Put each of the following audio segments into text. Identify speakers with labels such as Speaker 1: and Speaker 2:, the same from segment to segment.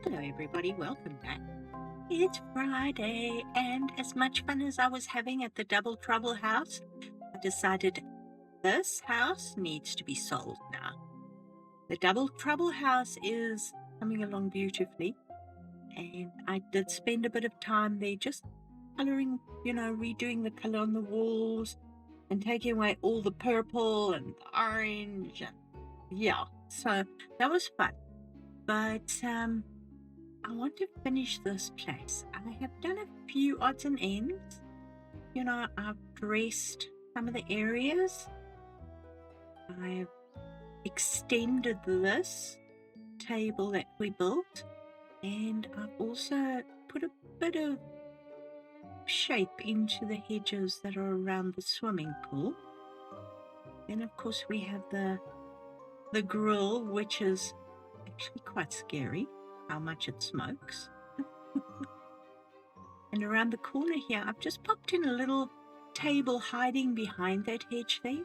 Speaker 1: Hello everybody, welcome back. It's Friday, and as much fun as I was having at the Double Trouble house, I decided this house needs to be sold now. The Double Trouble house is coming along beautifully, and I did spend a bit of time there just colouring, redoing the colour on the walls and taking away all the purple and the orange. So that was fun. But I want to finish this place. I have done a few odds and ends. I've dressed some of the areas. I've extended this table that we built, and I've also put a bit of shape into the hedges that are around the swimming pool. Then of course we have the grill, which is actually quite scary how much it smokes. And around the corner here, I've just popped in a little table hiding behind that hedge there.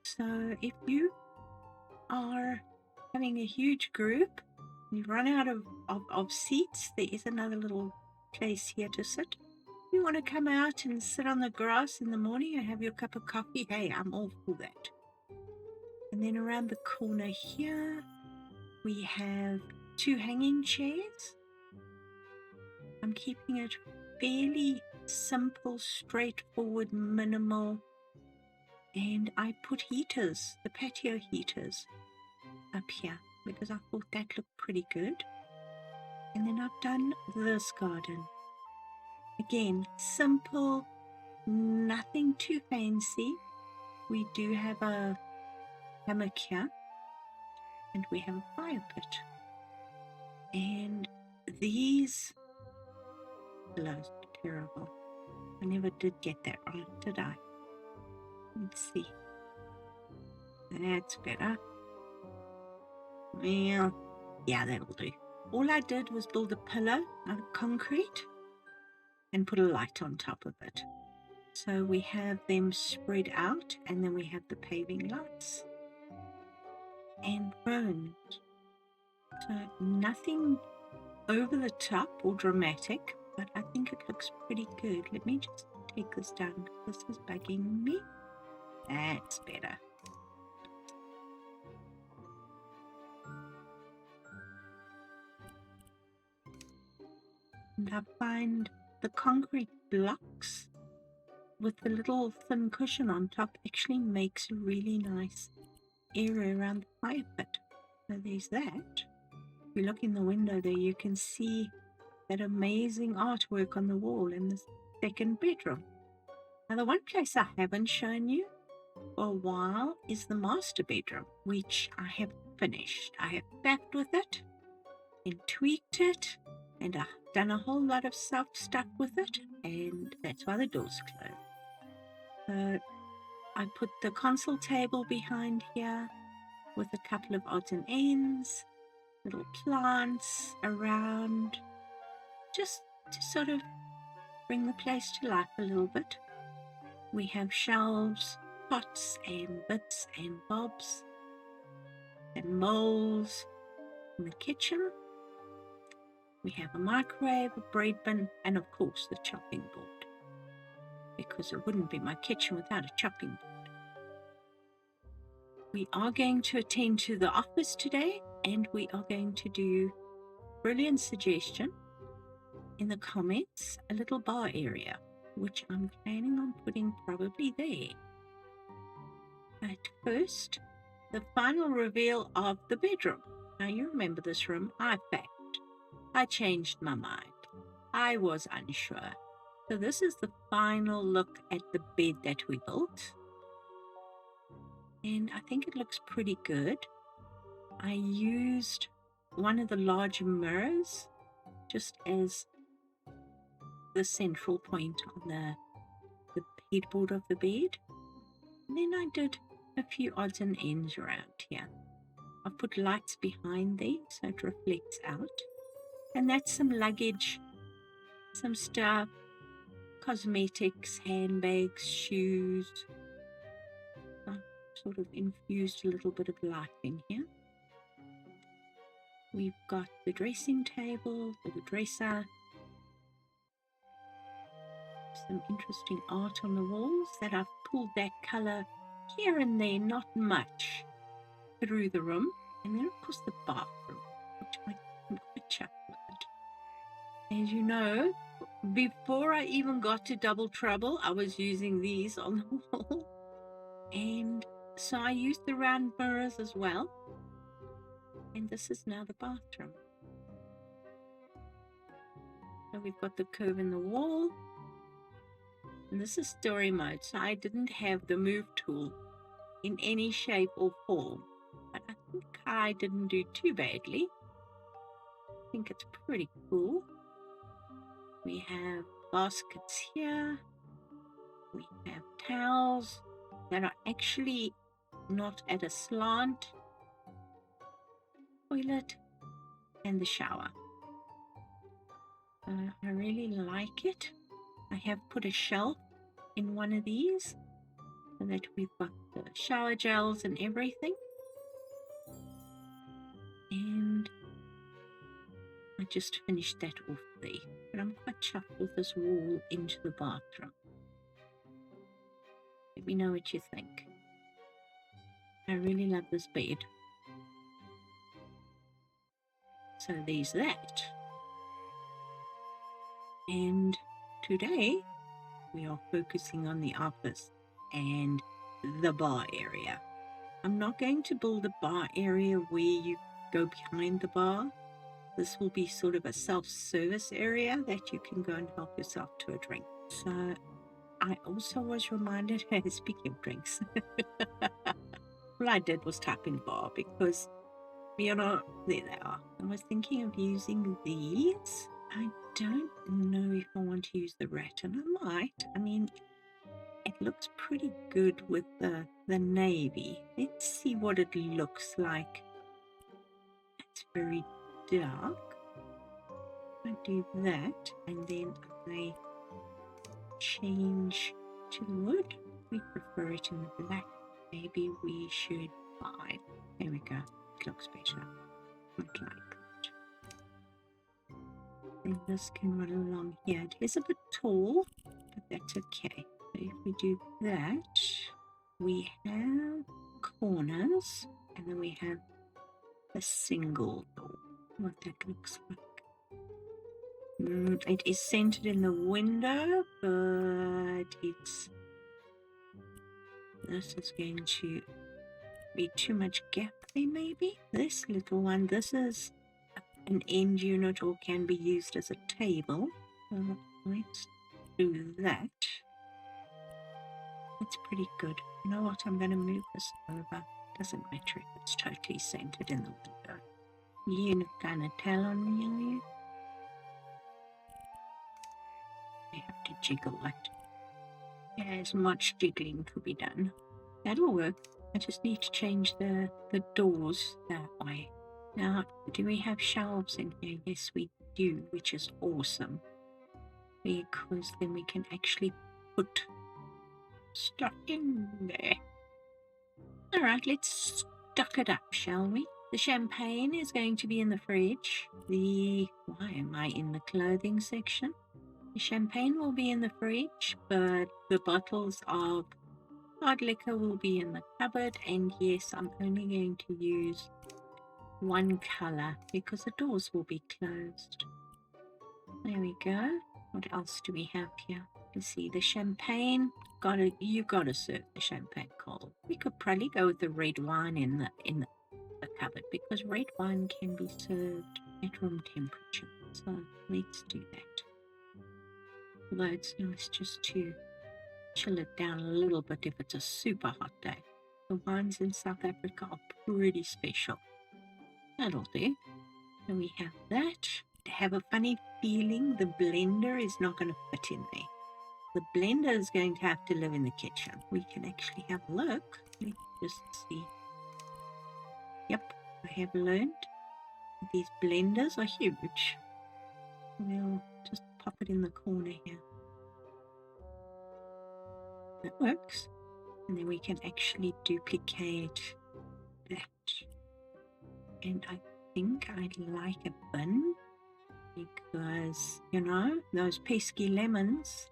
Speaker 1: So if you are having a huge group, you run out of seats, there is another little place here to sit. If you want to come out and sit on the grass in the morning and have your cup of coffee, hey, I'm all for that. And then around the corner here, we have 2 hanging chairs. I'm keeping it fairly simple, straightforward, minimal. And I put heaters, the patio heaters, up here because I thought that looked pretty good. And then I've done this garden. Again, simple, nothing too fancy. We do have a hammock here, and we have a fire pit. And these pillows are terrible. I never did get that right, did I? Let's see. That's better. Well, yeah, that'll do. All I did was build a pillow out of concrete and put a light on top of it. So we have them spread out, and then we have the paving lights and bones. So nothing over the top or dramatic, but I think it looks pretty good. Let me just take this down. This is bugging me. That's better. And I find the concrete blocks with the little thin cushion on top actually makes a really nice area around the fire pit. So there's that. If you look in the window there, you can see that amazing artwork on the wall in the second bedroom. Now, the one place I haven't shown you for a while is the master bedroom, which I have finished. I have faffed with it and tweaked it, and I've done a whole lot of soft stuff with it, and that's why the door's closed. So I put the console table behind here with a couple of odds and ends, little plants around, just to sort of bring the place to life a little bit. We have shelves, pots and bits and bobs and molds in the kitchen. We have a microwave, a bread bin, and of course the chopping board, because it wouldn't be my kitchen without a chopping board. We are going to attend to the office today, and we are going to do, brilliant suggestion in the comments, a little bar area, which I'm planning on putting probably there. But first, the final reveal of the bedroom. Now you remember this room, I fact. I changed my mind. I was unsure. So this is the final look at the bed that we built. And I think it looks pretty good. I used one of the large mirrors just as the central point on the headboard of the bed. And then I did a few odds and ends around here. I've put lights behind there so it reflects out. And that's some luggage, some stuff, cosmetics, handbags, shoes. I've sort of infused a little bit of life in here. We've got the dressing table or the dresser. Some interesting art on the walls that I've pulled that color here and there, not much, through the room. And then, of course, the bathroom, which I can quite chuck with it. As you know, before I even got to Double Trouble, I was using these on the wall. And so I used the round mirrors as well. And this is now the bathroom. So we've got the curve in the wall. And this is story mode, so I didn't have the move tool in any shape or form. But I think I didn't do too badly. I think it's pretty cool. We have baskets here. We have towels that are actually not at a slant. Toilet and the shower. I really like it. I have put a shelf in one of these so that we've got the shower gels and everything. And I just finished that off there. But I'm quite chuffed with this wall into the bathroom. Let me know what you think. I really love this bed. So there's that. And today we are focusing on the office and the bar area. I'm not going to build a bar area where you go behind the bar. This will be sort of a self-service area that you can go and help yourself to a drink. So I also was reminded, speaking of drinks, what I did was type in bar because, there they are. I was thinking of using these. I don't know if I want to use the rat, and I might. I mean, it looks pretty good with the navy. Let's see what it looks like. It's very dark. I do that, and then I change to the wood. We prefer it in the black. Maybe we should buy. There we go. It looks better. I like that. And this can run along here. It is a bit tall, but that's okay. So if we do that, we have corners, and then we have a single door. What that looks like. It is centered in the window, but this is going to be too much gap there maybe. This little one, this is an end unit or can be used as a table. So let's do that. It's pretty good. You know what? I'm going to move this over. Doesn't matter if it's totally centered in the window. You're not going to tell on me, are you? You have to jiggle it. There's much jiggling to be done. That'll work. I just need to change the doors that way. Now, do we have shelves in here? Yes, we do, which is awesome. Because then we can actually put stuff in there. Alright, let's stock it up, shall we? The champagne is going to be in the fridge. Why am I in the clothing section? The champagne will be in the fridge, but the bottles of hard liquor will be in the cupboard. And yes, I'm only going to use one color because the doors will be closed. There we go. What else do we have here? You see the champagne. You gotta serve the champagne cold. We could probably go with the red wine in the cupboard because red wine can be served at room temperature. So let's do that. Although it's nice just to chill it down a little bit if it's a super hot day. The wines in South Africa are pretty special. That'll do. So we have that. I have a funny feeling the blender is not going to fit in there. The blender is going to have to live in the kitchen. We can actually have a look. Let's just see. Yep, I have learned these blenders are huge. We'll just pop it in the corner here. That works. And then we can actually duplicate that. And I think I'd like a bin because, you know, those pesky lemons,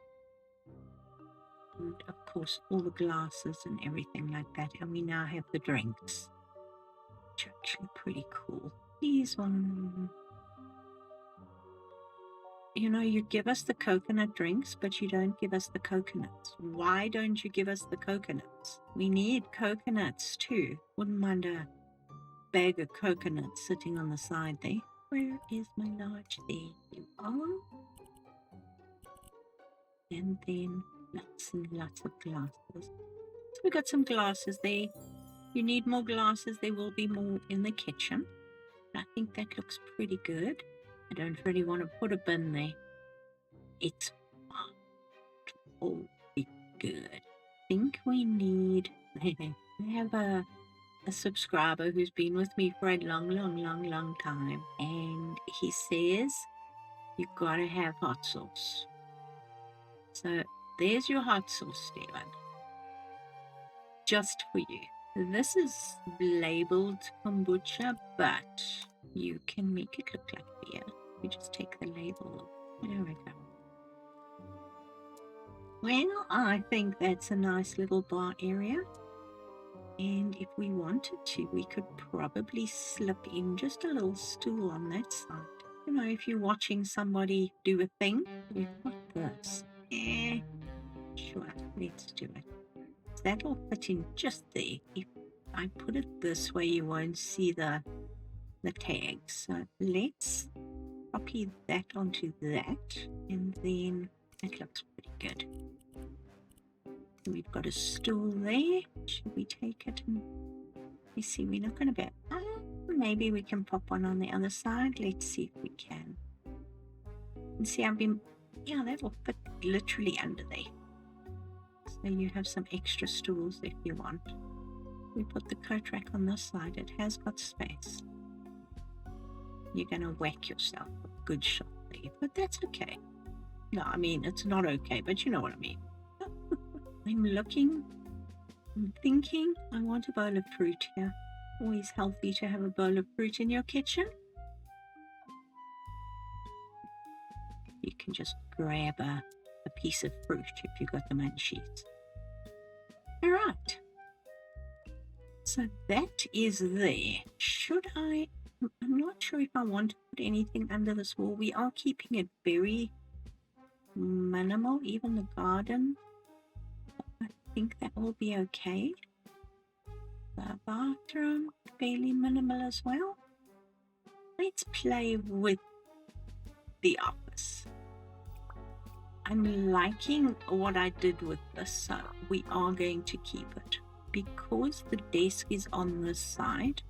Speaker 1: and of course all the glasses and everything like that. And we now have the drinks, which are actually pretty cool. These ones, you know, you give us the coconut drinks, but you don't give us the coconuts. Why don't you give us the coconuts? We need coconuts too. Wouldn't mind a bag of coconuts sitting on the side there. Where is my large? There you are. And then lots and lots of glasses. So we got some glasses there. You need more glasses. There will be more in the kitchen. I think that looks pretty good. I don't really want to put a bin there. It's all be good. I think we need. I have a subscriber who's been with me for a long time, and he says you gotta have hot sauce. So there's your hot sauce, Stephen, just for you. This is labeled kombucha, but you can make it look like beer. You just take the label. There we go. Well, I think that's a nice little bar area. And if we wanted to, we could probably slip in just a little stool on that side. You know, if you're watching somebody do a thing, we've got this. Sure, let's do it. That'll fit in just there. If I put it this way, you won't see the tags. So let's copy that onto that, and then that looks pretty good. We've got a stool there. Should we take it? And you see, we're not going to be. Maybe we can pop one on the other side. Let's see if we can. And see, yeah, that'll fit literally under there. So you have some extra stools if you want. We put the coat rack on this side. It has got space. You're going to whack yourself a good shot there, but that's okay. No, I mean, it's not okay, but you know what I mean. I'm looking, I'm thinking, I want a bowl of fruit here. Always healthy to have a bowl of fruit in your kitchen. You can just grab a piece of fruit if you've got the munchies. All right. So that is there. Should I'm not sure if I want to put anything under this wall. We are keeping it very minimal, even the garden. I think that will be okay. The bathroom, fairly minimal as well. Let's play with the office. I'm liking what I did with this, so we are going to keep it. Because the desk is on this side,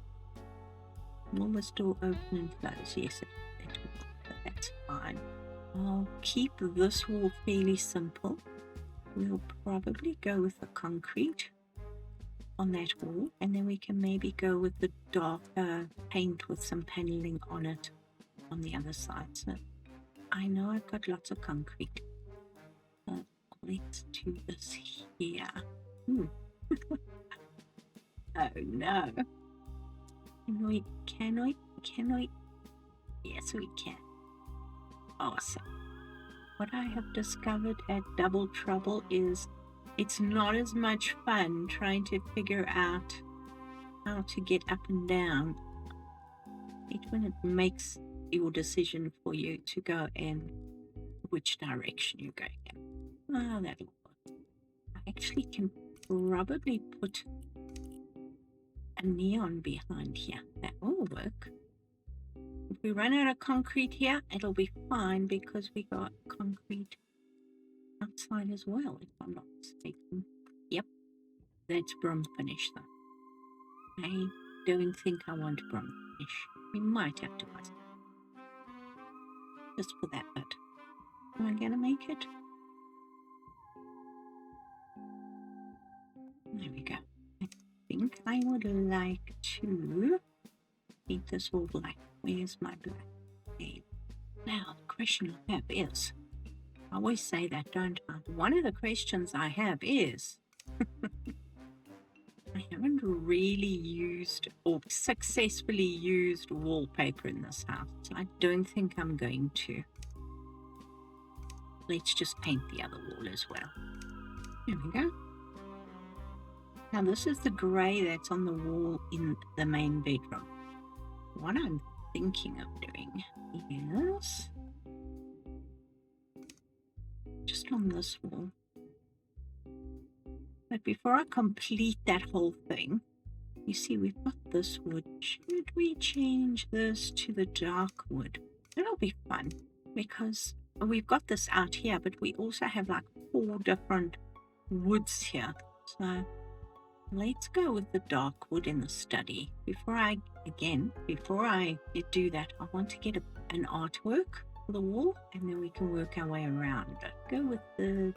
Speaker 1: will this door open and close? Yes, it will. That's fine. I'll keep this wall fairly simple. We'll probably go with the concrete on that wall, and then we can maybe go with the darker paint with some paneling on it on the other side. So I know I've got lots of concrete. Let's do this here. Oh no. Can we? Yes, we can. Awesome. What I have discovered at Double Trouble is it's not as much fun trying to figure out how to get up and down. It's when it makes your decision for you to go in which direction you're going in. Oh, that'll work. I actually can probably put a neon behind here. That will work. If we run out of concrete here, it'll be fine because we got concrete outside as well, if I'm not mistaken. Yep, that's broom finish though. I don't think I want broom finish. We might have to buy some. Just for that bit. Am I gonna make it? There we go. I think I would like to paint this all black. Where's my black? Okay. Now, the question I have is, I always say that, don't I? One of the questions I have is, I haven't really used or successfully used wallpaper in this house. I don't think I'm going to. Let's just paint the other wall as well. There we go. Now this is the grey that's on the wall in the main bedroom. What I'm thinking of doing is just on this wall. But before I complete that whole thing, you see we've got this wood. Should we change this to the dark wood? It'll be fun because we've got this out here, but we also have like 4 different woods here. So let's go with the dark wood in the study. Before I do that, I want to get an artwork for the wall, and then we can work our way around it. Go with the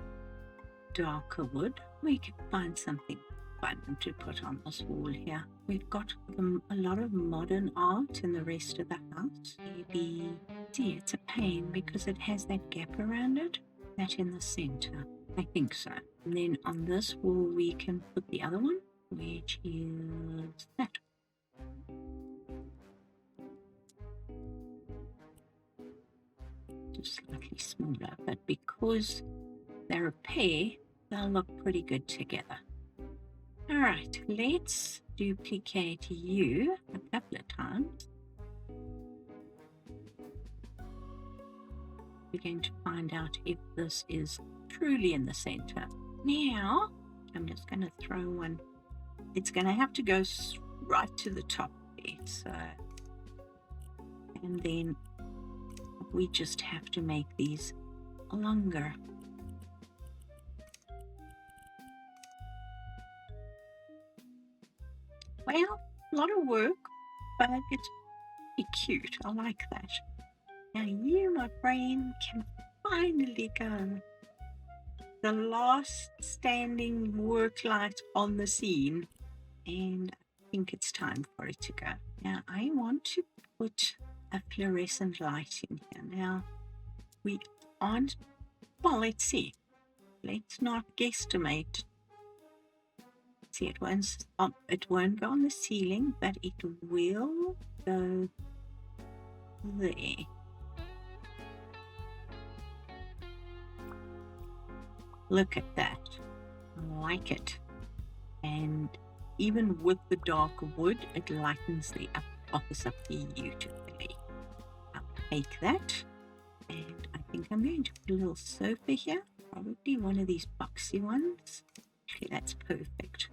Speaker 1: darker wood. We can find something fun to put on this wall here. We've got a lot of modern art in the rest of the house. Maybe, see, it's a pain because it has that gap around it. That in the center, I think so. And then on this wall we can put the other one, which is that. Just slightly smaller, but because they're a pair, they'll look pretty good together. Alright, let's duplicate you a couple of times. We're going to find out if this is truly in the center. Now, I'm just going to throw one. It's going to have to go right to the top there. So, and then we just have to make these longer. Well, a lot of work, but it's pretty cute. I like that. Now you, my friend, can finally go. The last standing work light on the scene, and I think it's time for it to go. Now I want to put a fluorescent light in here. Now we aren't, well, let's see. Let's not guesstimate. See, it won't go on the ceiling, but it will go there. Look at that. I like it. And even with the dark wood, it lightens the office up beautifully. I'll take that, and I think I'm going to put a little sofa here. Probably one of these boxy ones. Actually, that's perfect.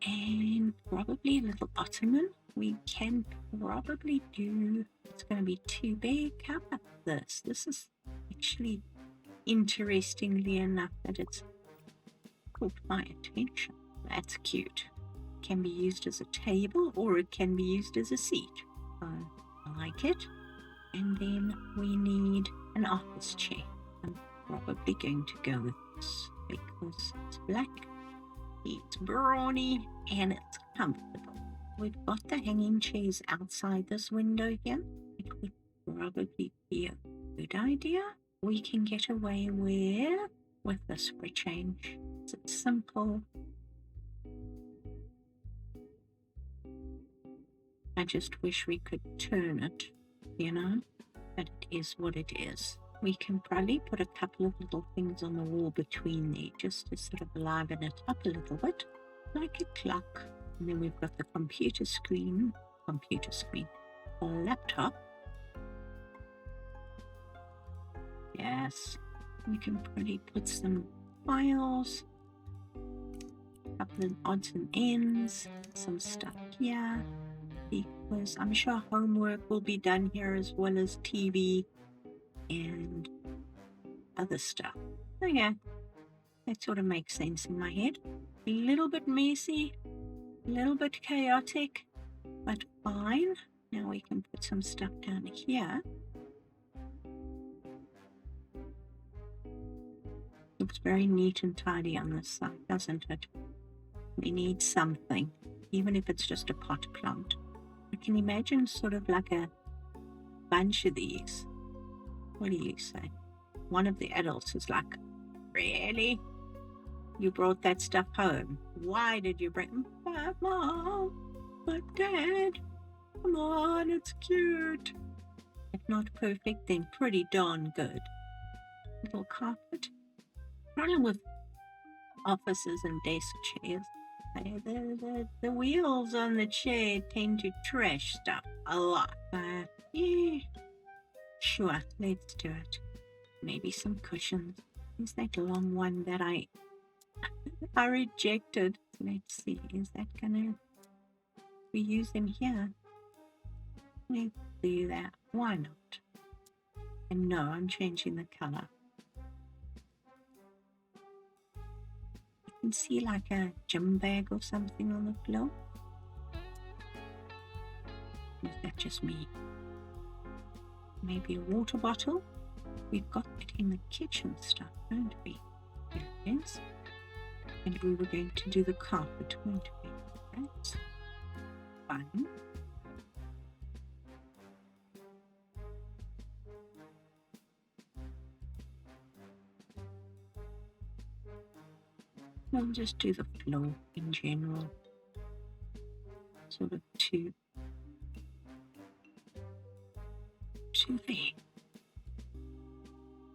Speaker 1: And probably a little ottoman. We can probably do, it's going to be too big. How about this? This is actually, interestingly enough, that it's caught my attention. That's cute. It can be used as a table or it can be used as a seat. So I like it. And then we need an office chair. I'm probably going to go with this because it's black, it's brawny, and it's comfortable. We've got the hanging chairs outside this window here. It would probably be a good idea. We can get away with this for a change. It's simple. I just wish we could turn it, you know, but it is what it is. We can probably put a couple of little things on the wall between there just to sort of liven it up a little bit, like a clock. And then we've got the computer screen, or laptop. Yes, we can probably put some files, a couple of odds and ends, some stuff here, because I'm sure homework will be done here as well as TV and other stuff. So yeah, that sort of makes sense in my head. A little bit messy, a little bit chaotic, but fine. Now we can put some stuff down here. Looks very neat and tidy on this side, doesn't it? We need something, even if it's just a pot plant. I can imagine sort of like a bunch of these. What do you say? One of the adults is like, really? You brought that stuff home. Why did you bring it? But Mom, but Dad, come on, it's cute. If not perfect, then pretty darn good. Little carpet. Problem with offices and desk chairs, the wheels on the chair tend to trash stuff a lot. But yeah, sure, let's do it. Maybe some cushions. Is that long one that I rejected? Let's see, is that gonna be used in here? Let's do that. Why not? And no, I'm changing the color. You can see like a gym bag or something on the floor. Is that just me? Maybe a water bottle? We've got it in the kitchen stuff, don't we? There it is. And we were going to do the carpet, weren't we? That's fun. We'll just do the floor in general. Sort of to there.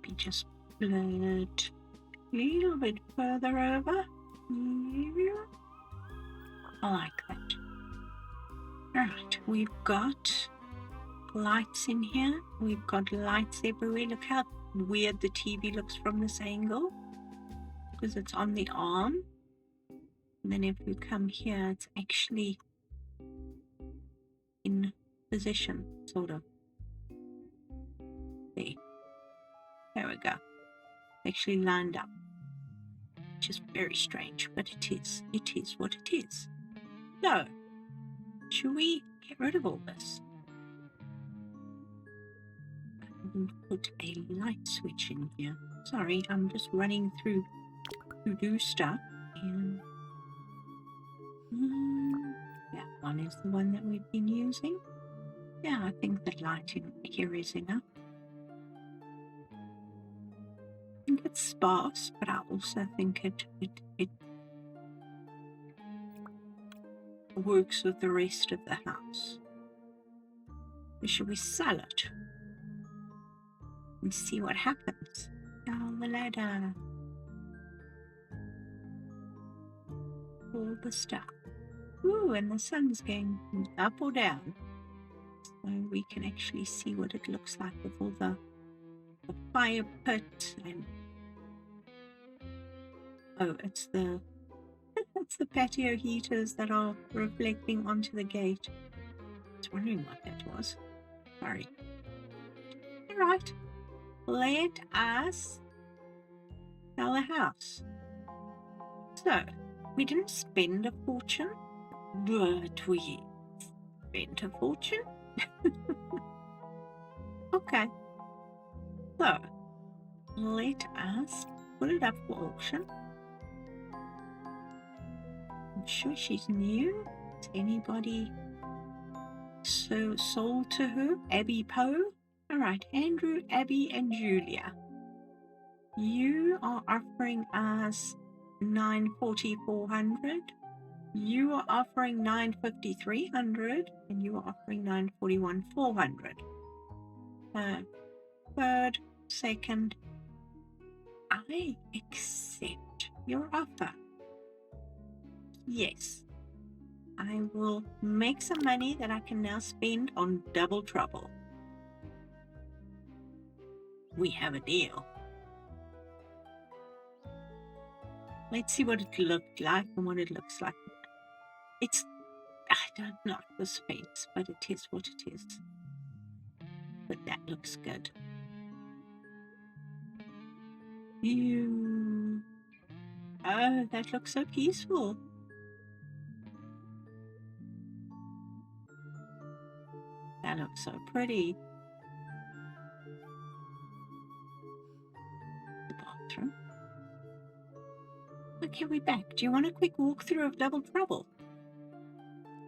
Speaker 1: Be just blurred a little bit further over. Yeah. I like that. Alright, we've got lights in here. We've got lights everywhere. Look how weird the TV looks from this angle, because it's on the arm. And then if you come here, it's actually in position, sort of. There we go. Actually lined up. Which is very strange, but it is what it is. So, should we get rid of all this? And put a light switch in here. Sorry, I'm just running through to do stuff. And that one is the one that we've been using. Yeah, I think the light in here is enough. I think it's sparse, but I also think it works with the rest of the house. Should we sell it and see what happens? Down the ladder. All the stuff. Ooh, and the sun's going up or down. So we can actually see what it looks like with all the fire pit and it's the patio heaters that are reflecting onto the gate. I was wondering what that was. Sorry. Alright, let us sell the house. So, we didn't spend a fortune, but we spent a fortune. Okay. So, let us put it up for auction. I'm sure she's new. Is anybody so sold to her? Abby Poe? Alright, Andrew, Abby, and Julia. You are offering us $940,400. You are offering $950,300, and you are offering $941,400. Third, second, I accept your offer. Yes, I will make some money that I can now spend on double trouble. We have a deal. Let's see what it looked like and what it looks like. I don't like this fence, but it is what it is. But that looks good. Oh, that looks so peaceful. That looks so pretty. The bathroom. Okay, we're back. Do you want a quick walkthrough of Double Trouble?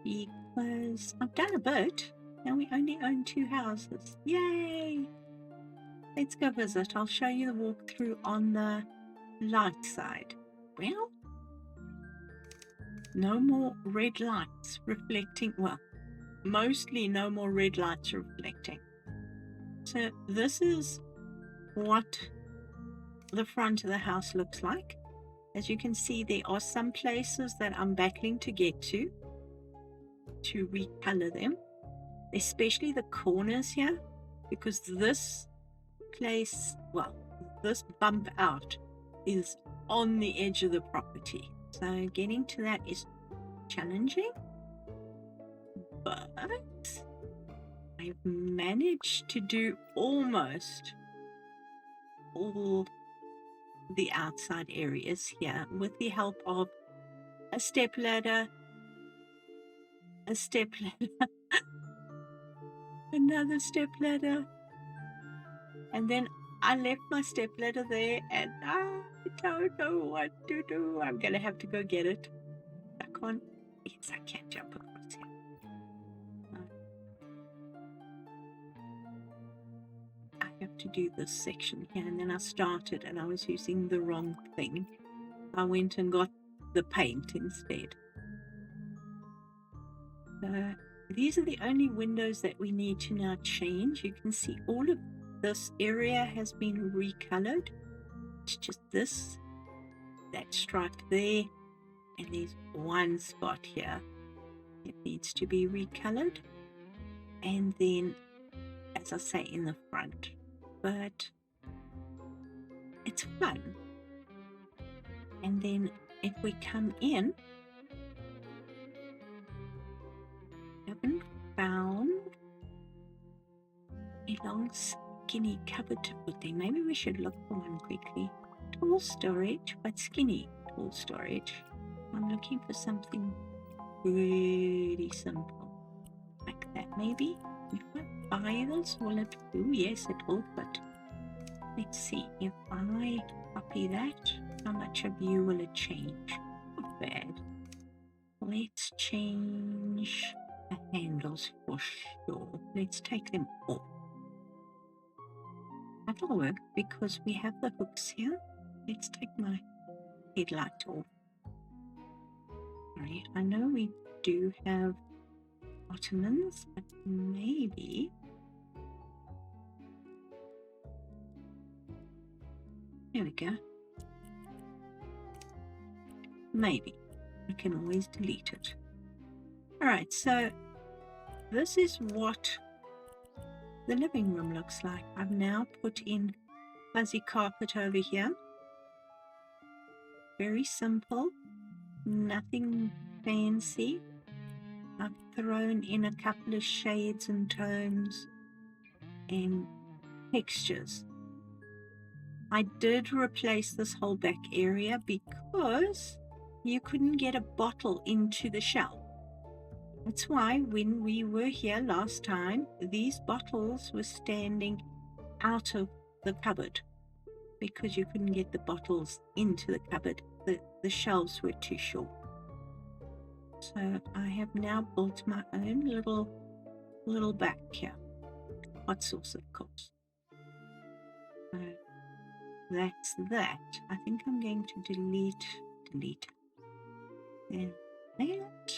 Speaker 1: Because I've done a bit. Now we only own 2 houses. Yay! Let's go visit. I'll show you the walkthrough on the light side. well, no more red lights reflecting. Well, mostly no more red lights reflecting. So this is what the front of the house looks like. As you can see, there are some places that I'm battling to get to recolor them, especially the corners here, because this place, well, this bump out is on the edge of the property. So getting to that is challenging, but I've managed to do almost all the outside areas here with the help of a step ladder, another step ladder, and then I left my step ladder there and I don't know what to do. I'm gonna have to go get it. I can't. Yes, I can jump across here. I have to do this section here, and then I started and I was using the wrong thing. I went and got the paint instead. These are the only windows that we need to now change. You can see all of this area has been recolored. It's just this, that stripe there, and there's one spot here that needs to be recolored. And then, as I say, in the front. But it's fun. And then if we come in, haven't found a long skinny cupboard to put there. Maybe we should look for one quickly. Tall storage, but skinny tall storage. I'm looking for something really simple, like that maybe. If I buy this, will it do? Yes, it will, but let's see. If I copy that, how much of view will it change? Not bad. Let's change the handles for sure. Let's take them off. That'll work because we have the hooks here. Let's take my headlight off. Right, I know we do have ottomans, but maybe there we go. Maybe we can always delete it. Alright, so this is what the living room looks like. I've now put in fuzzy carpet over here. Very simple, nothing fancy. I've thrown in a couple of shades and tones and textures. I did replace this whole back area because you couldn't get a bottle into the shelf. That's why when we were here last time, these bottles were standing out of the cupboard because you couldn't get the bottles into the cupboard. The shelves were too short. So I have now built my own little back here. Hot sauce, of course. So that's that. I think I'm going to delete and that.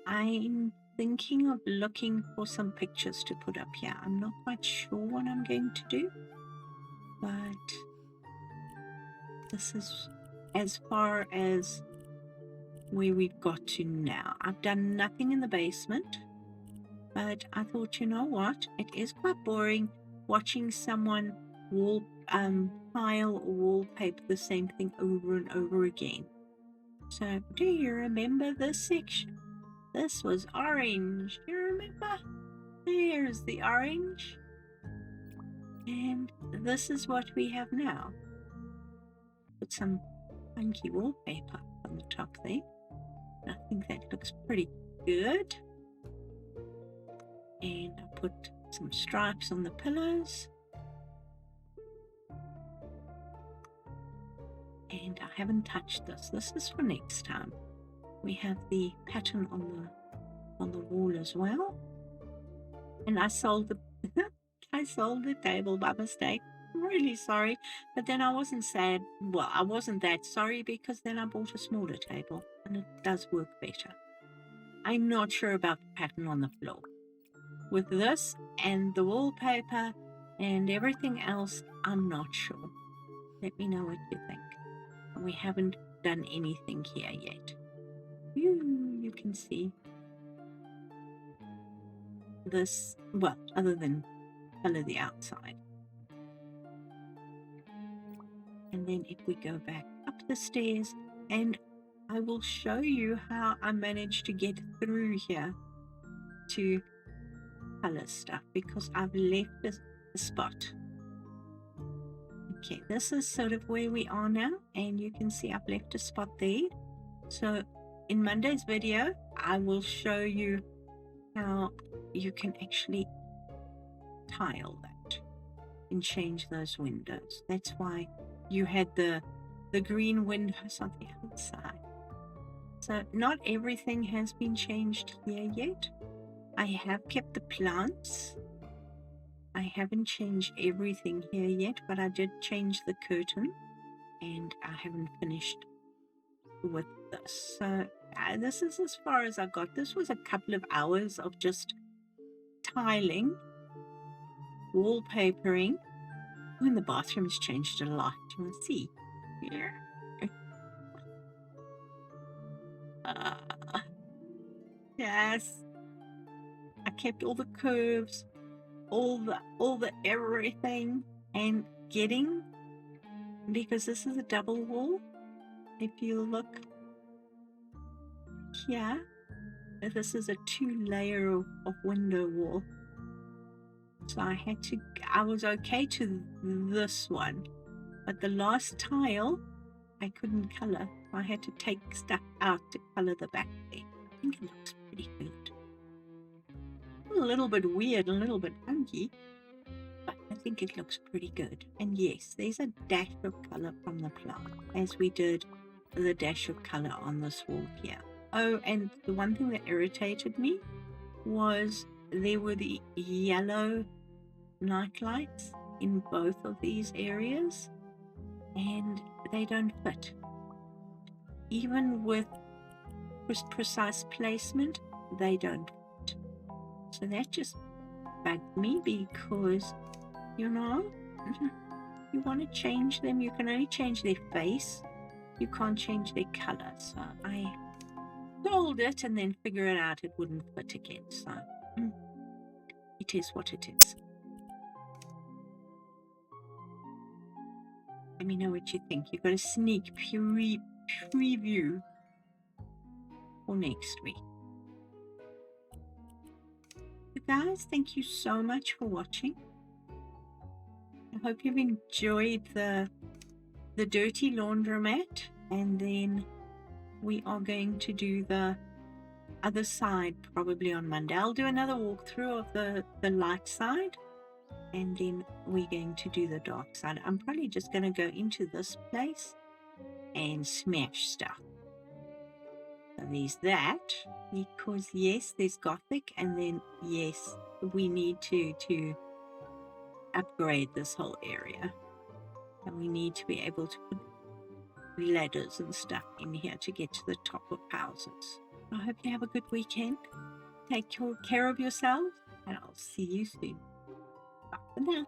Speaker 1: I'm thinking of looking for some pictures to put up here. I'm not quite sure what I'm going to do, but this is as far as where we've got to now. I've done nothing in the basement, but I thought, you know what, it is quite boring watching someone file or wallpaper the same thing over and over again. So do you remember this section? This was orange. You remember? There's the orange. And this is what we have now. Put some funky wallpaper on the top there. I think that looks pretty good. And I put some stripes on the pillows. And I haven't touched this. This is for next time. We have the pattern on the wall as well. And I sold the table by mistake. really sorry. But then I wasn't sad. Well, I wasn't that sorry because then I bought a smaller table and it does work better. I'm not sure about the pattern on the floor. With this and the wallpaper and everything else, I'm not sure. Let me know what you think. We haven't done anything here yet. You can see this, well, other than color the outside. And then if we go back up the stairs, and I will show you how I managed to get through here to color stuff because I've left a spot. Okay, this is sort of where we are now, and you can see I've left a spot there. So in Monday's video, I will show you how you can actually tile that and change those windows. That's why you had the green windows on the outside. So not everything has been changed here yet. I have kept the plants. I haven't changed everything here yet, but I did change the curtain, and I haven't finished with this. So this is as far as I got. This was a couple of hours of just tiling, wallpapering. Oh, and the bathroom's changed a lot. You want to see? Here. Yes. I kept all the curves, all the everything, and getting, because this is a double wall. If you look here, this is a 2-layer of window wall. So I was okay to this one, but the last tile I couldn't color. I had to take stuff out to color the back there. I think it looks pretty good. A little bit weird, a little bit funky, but I think it looks pretty good. And yes, there's a dash of color from the plant, as we did the dash of color on this wall here. Oh, and the one thing that irritated me was there were the yellow night lights in both of these areas, and they don't fit. Even with precise placement, they don't fit. So that just bugged me because, you want to change them. You can only change their face. You can't change their color. So I sold it and then figure it out it wouldn't fit again. So it is what it is. Let me know what you think. You've got a sneak preview for next week. So guys, thank you so much for watching. I hope you've enjoyed the Dirty Laundromat, and then we are going to do the other side probably on Monday. I'll do another walkthrough of the light side, and then we're going to do the dark side. I'm probably just going to go into this place and smash stuff. So there's that, because yes, there's Gothic, and then yes, we need to upgrade this whole area, and we need to be able to put ladders and stuff in here to get to the top of houses. I hope you have a good weekend. Take care of yourselves, and I'll see you soon. Bye for now.